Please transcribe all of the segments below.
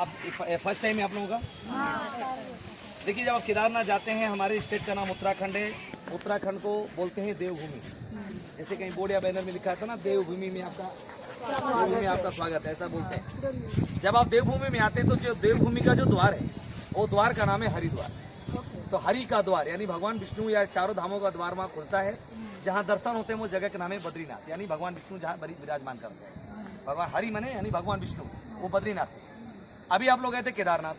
आप first time है आप लोगों का? देखिए, जब आप केदारनाथ जाते हैं, हमारे स्टेट का नाम उत्तराखंड है। उत्तराखंड को बोलते हैं देवभूमि। जैसे कहीं बोर्ड या बैनर में लिखा था ना, देवभूमि में आपका स्वागत है, ऐसा बोलते हैं। जब आप देवभूमि में आते हैं तो जो देवभूमि का जो द्वार है, वो द्वार का नाम है हरिद्वार। तो हरि का द्वार यानी भगवान विष्णु या चारों धामों का द्वार वहाँ खुलता है। जहाँ दर्शन होते हैं वो जगह का नाम है बद्रीनाथ, यानी भगवान विष्णु जहाँ विराजमान करते हैं। भगवान हरि मने यानी भगवान विष्णु, वो बद्रीनाथ है। अभी आप लोग गए थे केदारनाथ।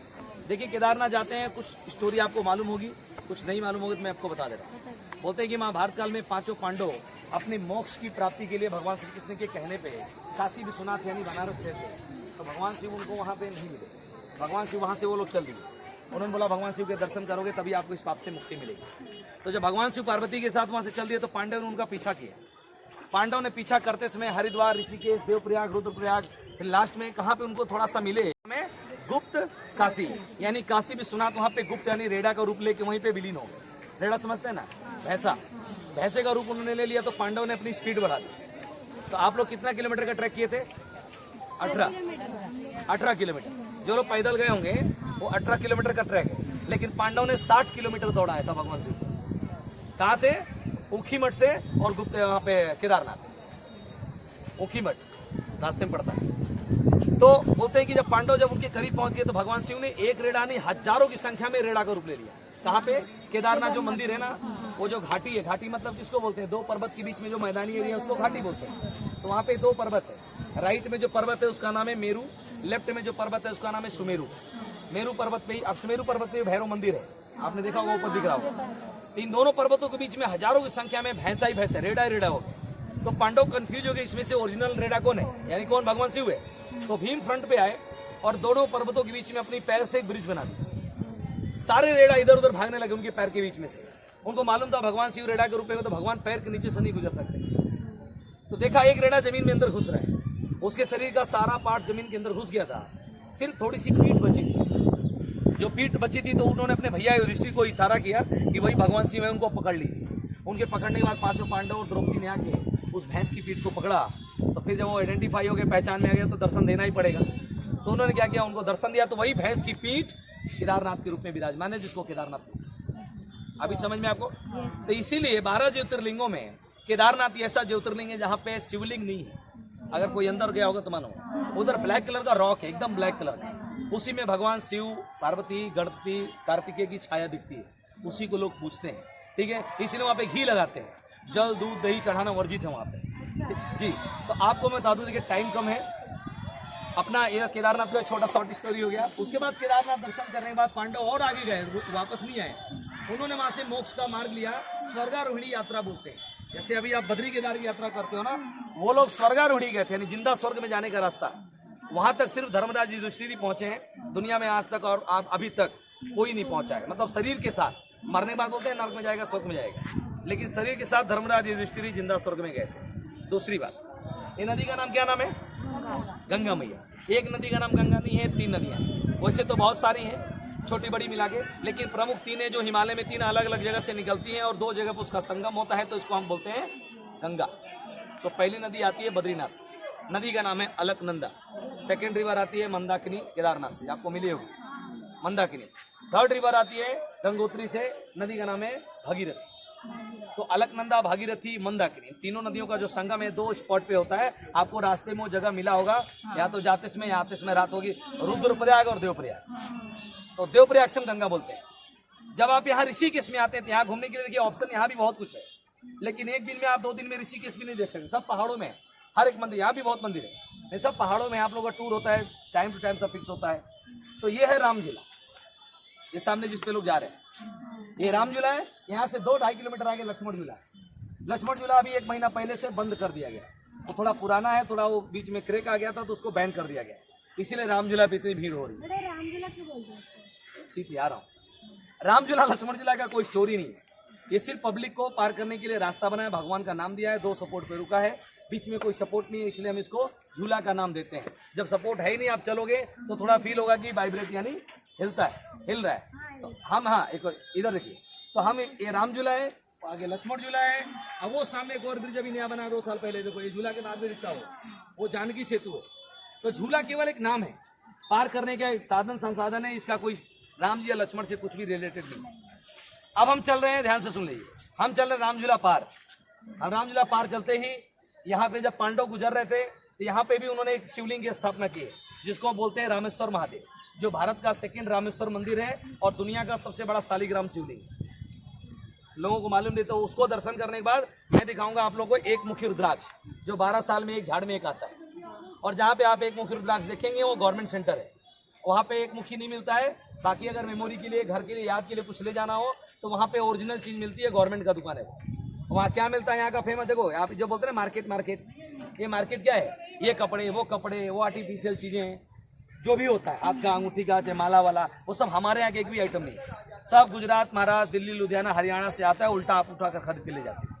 देखिए, केदारनाथ जाते हैं, कुछ स्टोरी आपको मालूम होगी, कुछ नहीं मालूम होगी तो मैं आपको बता देता हूँ। बोलते हैं कि महाभारत काल में पांचों पांडव अपने मोक्ष की प्राप्ति के लिए भगवान श्री कृष्ण के कहने पे काशी विश्वनाथ यानी बनारस गए थे। तो भगवान शिव उनको वहाँ पे नहीं मिले। भगवान शिव वहाँ से वो लोग चल दिए। उन्होंने बोला भगवान शिव के दर्शन करोगे तभी आपको इस पाप से मुक्ति मिलेगी। तो जब भगवान शिव पार्वती के साथ वहाँ से चल दिए तो पांडव ने उनका पीछा किया। पांडव ने पीछा करते समय हरिद्वार, ऋषिकेश, देवप्रयाग, रुद्रप्रयाग, फिर लास्ट में कहाँ पे उनको थोड़ा सा मिले, हमें गुप्त काशी यानी काशी विश्वनाथ। वहाँ पे गुप्त यानी रेडा का रूप लेके वहीं पे विलीन हो गए। रेडा समझते हैं ना, भैंसा, भैंसे का रूप उन्होंने ले लिया। तो पांडव ने अपनी स्पीड बढ़ा दी। तो आप लोग कितना किलोमीटर का ट्रैक किए थे? 18 किलोमीटर। जो लोग पैदल गए होंगे वो 18 किलोमीटर का ट्रैक है, लेकिन पांडव ने 60 किलोमीटर दौड़ाया था भगवान शिव। कहाँ से? ऊखीमठ से और गुप्त वहाँ पे केदारनाथ। ऊखीमठ रास्ते में पड़ता है। तो बोलते हैं कि जब पांडव जब उनके करीब पहुंच गए तो भगवान शिव ने एक रेड़ा नहीं हजारों की संख्या में रेड़ा का रूप ले लिया। कहाँ पे? केदारनाथ जो मंदिर है ना, वो जो घाटी है, घाटी मतलब किसको बोलते हैं? दो पर्वत के बीच में जो मैदानी एरिया है उसको घाटी बोलते हैं। तो वहाँ पे दो पर्वत है। राइट में जो पर्वत है उसका नाम है मेरू, लेफ्ट में जो पर्वत है उसका नाम है सुमेरु। मेरू पर्वत पे ही, अब सुमेरु पर्वत पे भैरव मंदिर है, आपने देखा होगा, ऊपर दिख रहा होगा। इन दोनों पर्वतों के बीच में हजारों की संख्या में भैंसा ही भैंसा, रेडा ही रेडा हो गया। तो पांडव कंफ्यूज हो गए, इसमें से ओरिजिनल रेडा कौन है, यानी कौन? भगवान शिव है। तो भीम फ्रंट पे आए और दोनों पर्वतों के बीच में अपनी पैर से एक ब्रिज बना दिया। सारे रेडा इधर उधर भागने लगे उनके पैर के बीच में से। उनको मालूम था भगवान शिव रेडा के रूप में तो भगवान पैर के नीचे से नहीं गुजर सकते। तो देखा एक रेडा जमीन में अंदर घुस रहा है, उसके शरीर का सारा पार्ट जमीन के अंदर घुस गया था, सिर्फ थोड़ी सी पीठ बची थी। जो पीठ बची थी तो उन्होंने अपने भैया युधिष्ठिर को इशारा किया कि वही भगवान शिव है, उनको पकड़ लीजिए। उनके पकड़ने के बाद पांचों पांडव और द्रौपदी ने आके उस भैंस की पीठ को पकड़ा। तो फिर जब वो आइडेंटिफाई हो गए, पहचान में आ गया, तो दर्शन देना ही पड़ेगा। तो उन्होंने क्या किया, उनको दर्शन दिया। तो वही भैंस की पीठ केदारनाथ के रूप में विराजमान है, जिसको केदारनाथ। अभी समझ में आपको? तो इसीलिए 12 ज्योतिर्लिंगों में केदारनाथ ऐसा ज्योतिर्लिंग है जहाँ पे शिवलिंग नहीं है। अगर कोई अंदर गया होगा तो मानो, उधर ब्लैक कलर का रॉक है, एकदम ब्लैक कलर का। उसी में भगवान शिव, पार्वती, गणपति, कार्तिकेय की छाया दिखती है। उसी को लोग पूजते हैं, ठीक है। इसलिए वहाँ पे घी लगाते हैं। जल, दूध, दही चढ़ाना वर्जित है वहाँ पे जी। तो आपको मैं बता दूं, देखिए टाइम कम है अपना। ये केदारनाथ का छोटा शॉर्ट स्टोरी हो गया। उसके बाद केदारनाथ दर्शन करने के बाद पांडव और आगे गए, वापस नहीं आए। उन्होंने वहां से मोक्ष का मार्ग लिया, स्वर्गारोहिणी यात्रा बोलते हैं। जैसे अभी आप बद्री केदार की यात्रा करते हो ना, वो लोग स्वर्गारोहिणी गए थे, यानी जिंदा स्वर्ग में जाने का रास्ता। वहां तक सिर्फ धर्मराज युधिष्ठिर पहुंचे हैं दुनिया में आज तक, और अभी तक कोई नहीं पहुंचा है। मतलब शरीर के साथ, मरने के बाद बोलते हैं नरक में जाएगा, स्वर्ग में जाएगा, लेकिन शरीर के साथ धर्मराज युधिष्ठिर जिंदा स्वर्ग में गए थे। दूसरी बात, ये नदी का नाम क्या नाम है? गंगा मैया। एक नदी का नाम गंगा नहीं है, 3 नदियां। वैसे तो बहुत सारी हैं, छोटी बड़ी मिला के, लेकिन प्रमुख 3 है जो हिमालय में 3 अलग अलग जगह से निकलती हैं और 2 जगह पर उसका संगम होता है, तो इसको हम बोलते हैं गंगा। तो पहली नदी आती है बद्रीनाथ, नदी का नाम है अलकनंदा। सेकेंड रिवर आती है मंदाकिनी, केदारनाथ से आपको मिली होगी मंदाकिनी। थर्ड रिवर आती है गंगोत्री से, नदी का नाम है भागीरथी। तो अलकनंदा, भागीरथी, मंदाकिनी, तीनों नदियों का जो संगम है 2 स्पॉट पे होता है। आपको रास्ते में वो जगह मिला होगा, या तो जाते समय या आते समय रात होगी, रुद्रप्रयाग और देवप्रयाग। तो देवप्रयाग से हम गंगा बोलते हैं। जब आप यहाँ ऋषिकेश में आते हैं, यहाँ घूमने के लिए देखिए ऑप्शन यहाँ भी बहुत कुछ है, लेकिन एक दिन में आप 2 दिन में ऋषिकेश भी नहीं देख सकते। सब पहाड़ों में हर एक मंदिर, यहाँ भी बहुत मंदिर है, ये सब पहाड़ों में आप लोगों का टूर होता है, टाइम टू टाइम सब फिक्स होता है। तो ये है राम झूला, ये सामने जिस पे लोग जा रहे हैं, ये राम झूला है। यहाँ से 2-2.5 किलोमीटर आगे लक्ष्मण झूला है। लक्ष्मण झूला अभी 1 महीना पहले से बंद कर दिया गया, वो थोड़ा पुराना है, थोड़ा वो बीच में क्रैक आ गया था तो उसको बैन कर दिया गया, इसीलिए राम झूला पे इतनी भीड़ हो रही है। राम झूला क्यों बोलते हैं? सीधी आ रहा हूँ। राम झूला, लक्ष्मण झूला का कोई स्टोरी नहीं है, ये सिर्फ पब्लिक को पार करने के लिए रास्ता बना है, भगवान का नाम दिया है। 2 सपोर्ट पे रुका है, बीच में कोई सपोर्ट नहीं है, इसलिए हम इसको झूला का नाम देते हैं। जब सपोर्ट है ही नहीं, आप चलोगे तो थोड़ा फील होगा कि वाइब्रेट यानी हिलता है, हिल रहा है। तो हम, हाँ एक इधर देखिए, तो हम ये राम झूला है, आगे लक्ष्मण झूला है, अब वो सामने एक और ब्रिज अभी नया बना 2 साल पहले, देखो ये झूला के बाद में दिखता हो, वो जानकी सेतु है। तो झूला केवल एक नाम है, पार करने का साधन संसाधन है, इसका कोई राम जी या लक्ष्मण से कुछ भी रिलेटेड नहीं। अब हम चल रहे हैं, ध्यान से सुन लीजिए, हम चल रहे हैं रामझूला पार। हम रामझूला पार चलते ही यहाँ पे जब पांडव गुजर रहे थे तो यहाँ पे भी उन्होंने एक शिवलिंग की स्थापना की है, जिसको हम बोलते हैं रामेश्वर महादेव, जो भारत का सेकंड रामेश्वर मंदिर है और दुनिया का सबसे बड़ा शालिग्राम शिवलिंग। लोगों को मालूम नहीं, तो उसको दर्शन करने के बाद मैं दिखाऊंगा आप लोगों को एक मुखी रुद्राक्ष, जो 12 साल में एक झाड़ में एक आता है। और जहाँ पे आप एक मुखी रुद्राक्ष देखेंगे वो गवर्नमेंट सेंटर है, वहाँ पे एक मुखी नहीं मिलता है। बाकी अगर मेमोरी के लिए, घर के लिए, याद के लिए कुछ ले जाना हो तो वहाँ पे ओरिजिनल चीज मिलती है, गवर्नमेंट का दुकान है वो। वहाँ क्या मिलता है यहाँ का फेमस, देखो आप जो बोलते हैं मार्केट, ये मार्केट क्या है, ये कपड़े, वो आर्टिफिशियल चीजें जो भी होता है, हाथ का अंगूठी का, चाहे माला वाला, वो सब हमारे यहाँ के एक भी आइटम नहीं, सब गुजरात, महाराष्ट्र, दिल्ली, लुधियाना, हरियाणा से आता है, उल्टा आप उठा कर खरीद के ले जाते हैं।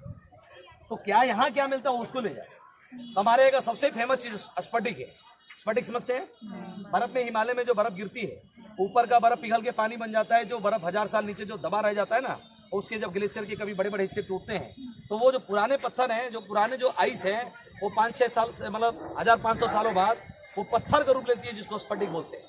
तो क्या यहाँ क्या मिलता है उसको ले जाए। हमारे यहाँ का सबसे फेमस चीज स्फटिक है। स्फटिक समझते हैं, बर्फ में, हिमालय में जो बर्फ गिरती है, ऊपर का बर्फ पिघल के पानी बन जाता है, जो बर्फ 1000 साल नीचे जो दबा रह जाता है ना, उसके जब ग्लेशियर के कभी बड़े बड़े हिस्से टूटते हैं, तो वो जो पुराने पत्थर हैं, जो पुराने जो आइस है, वो 5-6 साल से, मतलब 1500 सालों बाद वो पत्थर का रूप लेती है, जिसको स्फटिक बोलते हैं।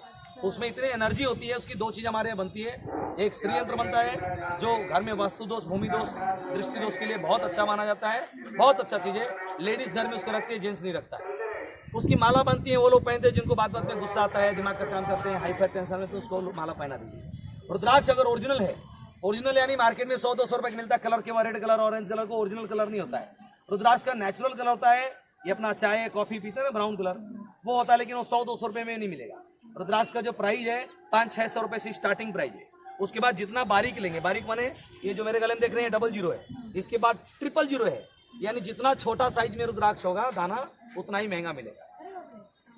उसमें इतनी एनर्जी होती है, उसकी 2 चीज हमारे यहाँ बनती है। एक श्री यंत्र बनता है, जो घर में वास्तु दोष, भूमि दोष, दृष्टि दोष के लिए बहुत अच्छा माना जाता है, बहुत अच्छा चीज है। लेडीज घर में उसको रखती है, जेंट्स नहीं रखता है। उसकी माला बनती है, वो लोग पहनते हैं जिनको बात बात में गुस्सा आता है, दिमाग का काम करते हैं, हाई फाई टेंशन में, तो उसको माला पहना दीजिए। रुद्राक्ष अगर ओरिजिनल है, ओरिजिनल यानी मार्केट में 100-200 रुपए मिलता है कलर के, रेड कलर, ऑरेंज कलर को ओरिजिनल कलर नहीं होता है। रुद्राक्ष का नेचुरल कलर होता है, ये अपना चाय कॉफी पीते हैं ब्राउन कलर, वो होता है, लेकिन वो 100-200 रुपए में नहीं मिलेगा। रुद्राक्ष का जो प्राइस है 500-600 रुपए से स्टार्टिंग प्राइस है। उसके बाद जितना बारीक लेंगे, बारीक माने ये जो मेरे गले में देख रहे हैं 00 है, इसके बाद 000 है, यानी जितना छोटा साइज में रुद्राक्ष होगा दाना, उतना ही महंगा मिलेगा।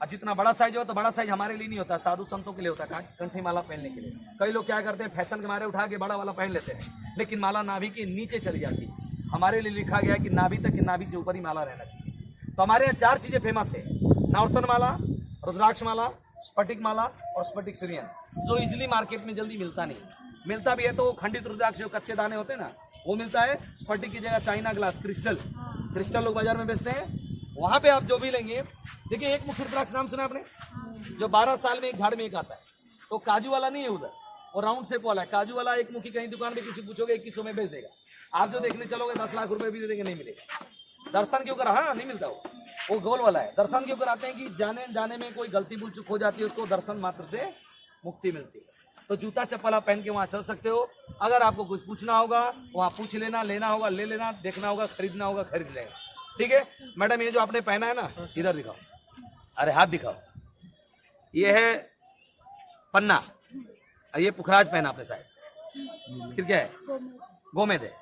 और जितना बड़ा साइज हो, तो बड़ा साइज हमारे लिए नहीं होता, साधु संतों के लिए होता है, कंठी माला पहनने के लिए। कई लोग क्या करते हैं, फैशन के मारे उठा के बड़ा वाला पहन लेते हैं, लेकिन माला नाभि के नीचे चली जाती है। हमारे लिए लिखा गया है कि नाभि तक, नाभि से ऊपर ही माला रहना चाहिए। तो हमारे यहाँ 4 चीजें फेमस है, नवरत्न माला, रुद्राक्ष माला, स्फटिक माला और स्फटिक श्रीयन, जो इजिली मार्केट में जल्दी मिलता नहीं। मिलता भी है तो खंडित रुद्राक्ष जो कच्चे दाने होते हैं ना, वो मिलता है। स्फटिक की जगह चाइना ग्लास, क्रिस्टल लोग बाजार में बेचते हैं, वहां पे आप जो भी लेंगे। देखिए एक मुखी रुद्राक्ष नाम सुना आपने, जो 12 साल में एक झाड़ में एक आता है, तो काजू वाला नहीं है उधर, और राउंड शेप वाला है। काजू वाला एक मुखी कहीं दुकान में किसी पूछोगे 2100 में बेच देगा। आप जो देखने चलोगे 10 लाख रुपए भी दे देंगे, नहीं मिलेगा। दर्शन क्यों कर, हाँ नहीं मिलता वो गोल वाला है। दर्शन क्यों कराते हैं कि जाने में कोई गलती भूल चूक हो जाती है, उसको दर्शन मात्र से मुक्ति मिलती है। तो जूता चप्पल आप पहन के वहाँ चल सकते हो। अगर आपको कुछ पूछना होगा वहाँ पूछ लेना, लेना होगा ले लेना, देखना होगा खरीदना होगा खरीद लेना, ठीक है। मैडम ये जो आपने पहना है ना, इधर दिखाओ, अरे हाथ दिखाओ, ये है पन्ना, और ये पुखराज पहना आपने शायद, फिर क्या है, गोमेद है।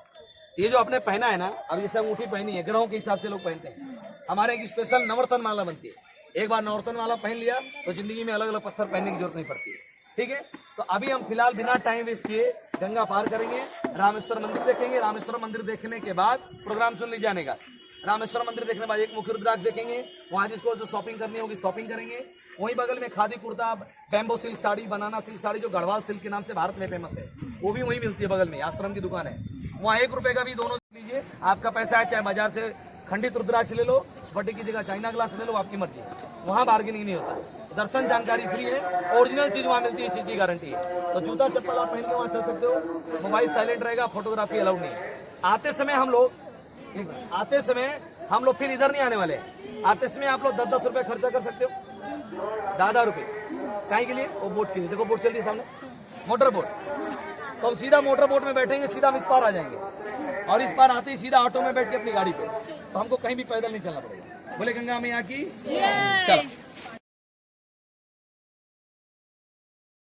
ये जो आपने पहना है ना, अब जैसे अंगूठी पहनी है, ग्रहों के हिसाब से लोग पहनते हैं। हमारे एक स्पेशल नवरत्न माला बनती है। एक बार नवरत्न माला पहन लिया तो जिंदगी में अलग अलग पत्थर पहनने की जरूरत नहीं पड़ती है, ठीक है। तो अभी हम फिलहाल बिना टाइम वेस्ट किए गंगा पार करेंगे, रामेश्वर मंदिर देखेंगे। रामेश्वर मंदिर देखने के बाद प्रोग्राम सुन लीजिए जाने का। रामेश्वर मंदिर देखने के बाद एक मुखी रुद्राक्ष देखेंगे, वहाँ जिसको जो शॉपिंग करनी होगी शॉपिंग करेंगे। वहीं बगल में खादी कुर्ता, बैम्बो सिल्क साड़ी, बनाना सिल्क साड़ी जो गढ़वाल सिल्क के नाम से भारत में फेमस है, वो भी वहीं मिलती है, बगल में आश्रम की दुकान है। वहाँ 1 रुपए का भी दोनों लीजिए, आपका पैसा है, चाहे बाजार से खंडित रुद्राक्ष ले लो, स्फटिक की जगह चाइना ग्लास ले लो, आपकी मर्जी। वहाँ बार्गेनिंग नहीं होता। दर्शन जानकारी फ्री है, ओरिजिनल चीज वहाँ मिलती है, इसी की गारंटी है। तो जूता चप्पल आप पहन के वहाँ चल सकते हो, मोबाइल साइलेंट रहेगा, फोटोग्राफी अलाउड नहीं है। आते समय हम लोग फिर इधर नहीं आने वाले हैं। आते समय आप लोग 10-10 रुपए खर्चा कर सकते हो, 10 रुपए कहीं के लिए, वो बोट के लिए। देखो बोट चल रही है सामने, मोटर बोट। तो हम सीधा मोटर बोट में बैठेंगे, सीधा हम इस पार आ जाएंगे, और इस पार आते ही सीधा ऑटो में बैठ के अपनी गाड़ी पे, तो हमको कहीं भी पैदल नहीं चलना पड़ेगा। बोले गंगा मैया की, चलो।